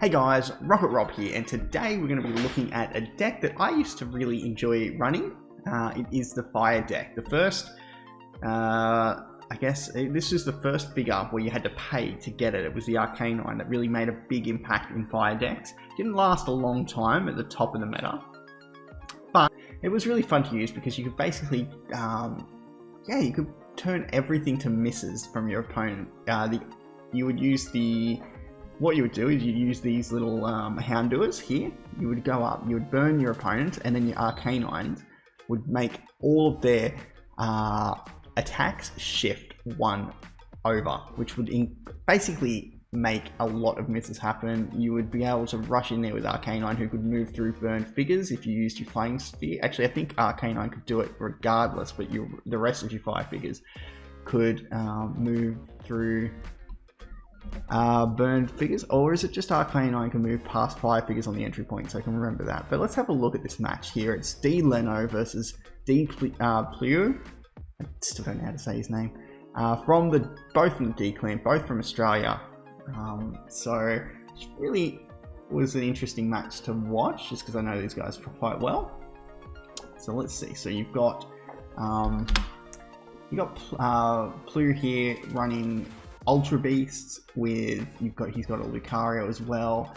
Hey guys, Rocket Rob here, and today we're going to be looking at a deck that I used to really enjoy running. It is the Fire deck. The first, I guess, this is the first figure where you had to pay to get it. It was the Arcanine that really made a big impact in Fire decks. It didn't last a long time at the top of the meta, but it was really fun to use because you could basically, you could turn everything to misses from your opponent. You would use what you would do is you'd use these little Houndours here. You would go up, you would burn your opponent, and then your Arcanines would make all of their attacks shift 1 over, which would basically make a lot of misses happen. You would be able to rush in there with Arcanine, who could move through burned figures if you used your Flying Sphere. Actually, I think Arcanine could do it regardless, but the rest of your fire figures could move through burned figures. Or is it just Arcanine can move past fire figures on the entry point? So I can remember that. But let's have a look at this match here. It's D Leno versus D Pleu. I still don't know how to say his name. Both from the D clan, both from Australia. So it really was an interesting match to watch, just because I know these guys quite well. So let's see. So you've got Pleu here running Ultra Beasts with he's got a Lucario as well.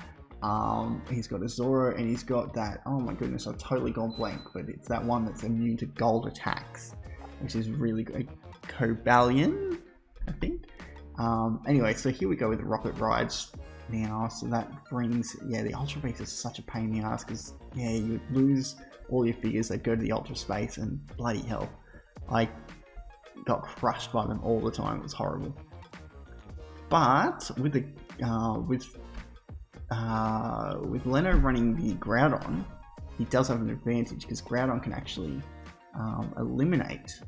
He's got a Zoro, and he's got that, oh my goodness, I've totally gone blank, but it's that one that's immune to gold attacks, which is really good. Cobalion, I think. Anyway, so here we go with the Rocket Rides now. So that brings, the Ultra Beast is such a pain in the ass because, you would lose all your figures. They'd go to the Ultra Space, and bloody hell, I got crushed by them all the time. It was horrible. But with Leno running the Groudon, he does have an advantage because Groudon can actually eliminate.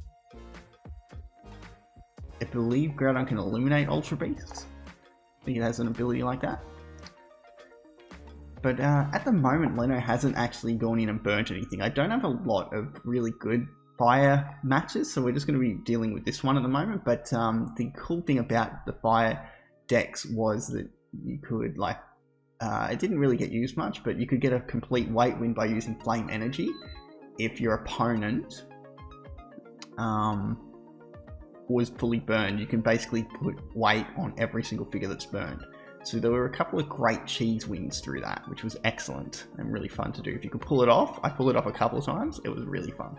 I believe Groudon can eliminate Ultra Beasts. I think it has an ability like that. But at the moment, Leno hasn't actually gone in and burnt anything. I don't have a lot of really good fire matches, so we're just going to be dealing with this one at the moment. But the cool thing about the fire decks was that you could, it didn't really get used much, but you could get a complete weight win by using Flame Energy if your opponent was fully burned. You can basically put weight on every single figure that's burned. So there were a couple of great cheese wins through that, which was excellent and really fun to do. If you could pull it off, I pulled it off a couple of times. It was really fun.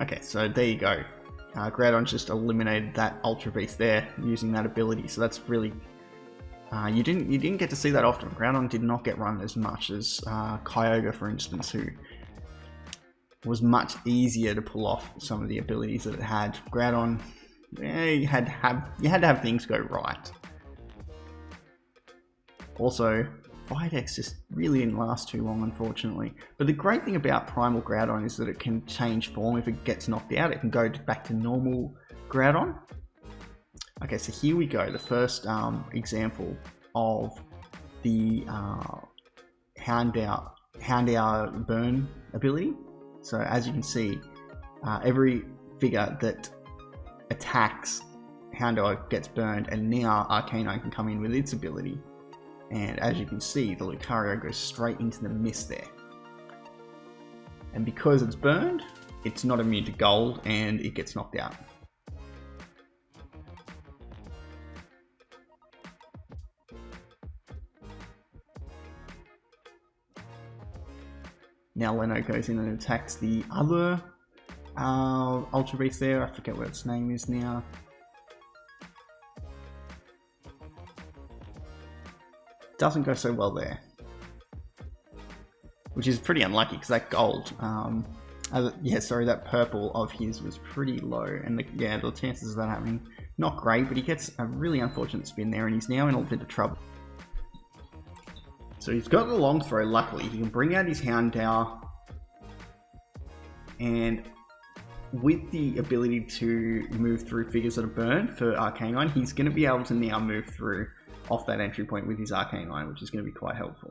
Okay, so there you go. Groudon just eliminated that Ultra Beast there using that ability. So that's really you didn't get to see that often. Groudon did not get run as much as Kyogre, for instance, who was much easier to pull off some of the abilities that it had. Groudon, you had to have things go right. Also, Fire decks just really didn't last too long, unfortunately. But the great thing about Primal Groudon is that it can change form. If it gets knocked out, it can go back to normal Groudon. Okay, so here we go. The first example of the Houndour burn ability. So as you can see, every figure that attacks Houndour gets burned, and now Arcanine can come in with its ability. And as you can see, the Lucario goes straight into the mist there. And because it's burned, it's not immune to gold, and it gets knocked out. Now Leno goes in and attacks the other Ultra Beast there. I forget what its name is now. Doesn't go so well there, which is pretty unlucky because that gold, that purple of his was pretty low, and the chances of that happening, not great, but he gets a really unfortunate spin there, and he's now in a bit of trouble. So he's got the long throw, luckily. He can bring out his Houndour, and with the ability to move through figures that are burned for Arcanine, he's going to be able to now move through off that entry point with his Arcanine, which is going to be quite helpful.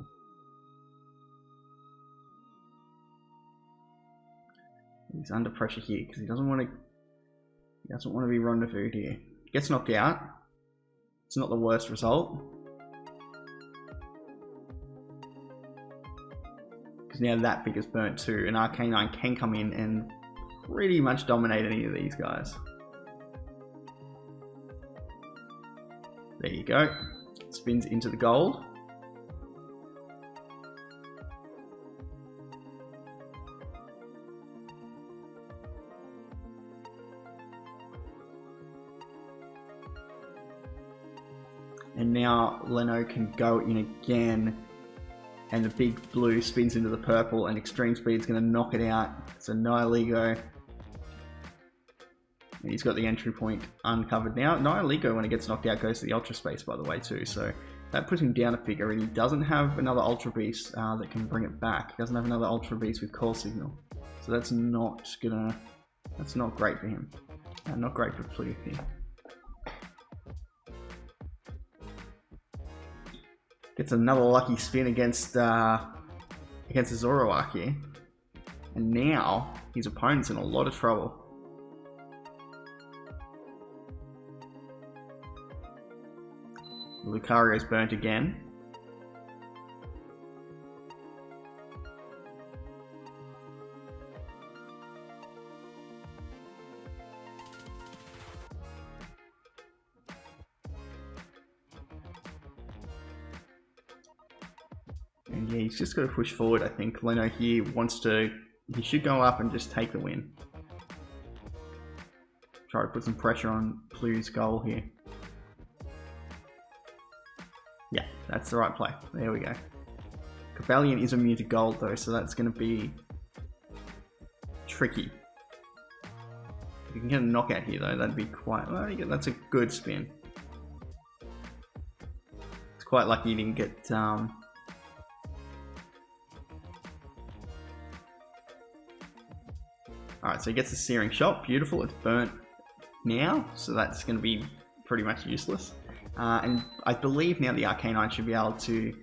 He's under pressure here because he doesn't want to He doesn't want to be rendezvoused here. Gets knocked out. It's not the worst result. Because now that figure's burnt too, and Arcanine can come in and pretty much dominate any of these guys. There you go. Spins into the gold. And now Leno can go in again, and the big blue spins into the purple, and Extreme Speed's going to knock it out. So Nihilego, and he's got the entry point uncovered now. Nihilego, when it gets knocked out, goes to the Ultra Space, by the way, too. So that puts him down a figure, and he doesn't have another Ultra Beast that can bring it back. He doesn't have another Ultra Beast with Call Signal, so that's not great for him. Not great for Pluto here. Gets another lucky spin against the Zoroark here. And now his opponent's in a lot of trouble. Lucario's burnt again. And yeah, he's just got to push forward, I think. Leno here he should go up and just take the win. Try to put some pressure on Plu's goal here. Yeah, that's the right play. There we go. Cobalion is immune to gold though, so that's going to be tricky. If you can get a knockout here though, that'd be quite... Well, that's a good spin. It's quite lucky you didn't get... Alright, so he gets the Searing Shot. Beautiful. It's burnt now, so that's going to be pretty much useless. And I believe now the Arcanine should be able to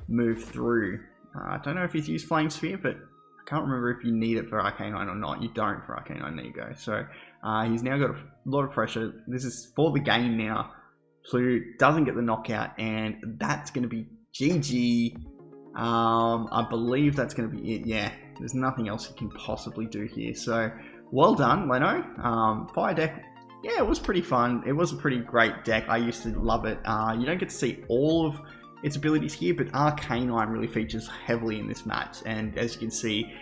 move through. I don't know if he's used Flame Sphere, but I can't remember if you need it for Arcanine or not. You don't for Arcanine. There you go. So he's now got a lot of pressure. This is for the game now. Plu doesn't get the knockout, and that's going to be GG. I believe that's going to be it. Yeah, there's nothing else he can possibly do here. So well done, Leno. Fire deck, yeah, it was pretty fun. It was a pretty great deck. I used to love it. You don't get to see all of its abilities here, but Arcanine really features heavily in this match. And as you can see,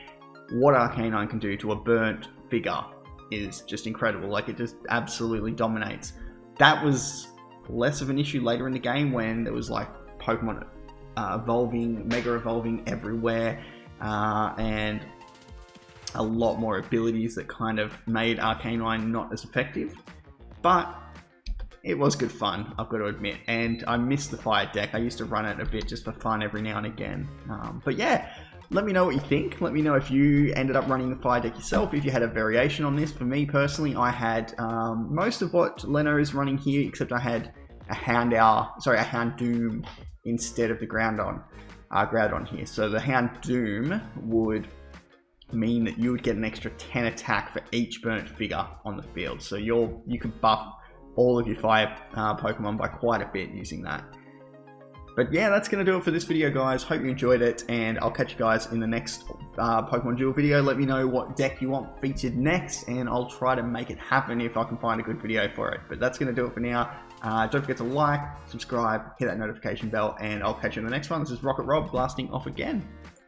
what Arcanine can do to a burnt figure is just incredible. Like, it just absolutely dominates. That was less of an issue later in the game when there was like Pokemon evolving, mega evolving everywhere, and a lot more abilities that kind of made Arcanine not as effective. But it was good fun, I've got to admit, and I missed the fire deck. I used to run it a bit just for fun every now and again. But yeah, let me know what you think. Let me know if you ended up running the fire deck yourself, if you had a variation on this. For me personally, I had most of what Leno is running here, except I had a Houndoom instead of the Groudon here. So the Houndoom would mean that you would get an extra 10 attack for each burnt figure on the field. So you could buff all of your fire Pokemon by quite a bit using that. But yeah, that's going to do it for this video, guys. Hope you enjoyed it, and I'll catch you guys in the next Pokemon Duel video. Let me know what deck you want featured next, and I'll try to make it happen if I can find a good video for it. But that's going to do it for now. Don't forget to like, subscribe, hit that notification bell, and I'll catch you in the next one. This is Rocket Rob blasting off again.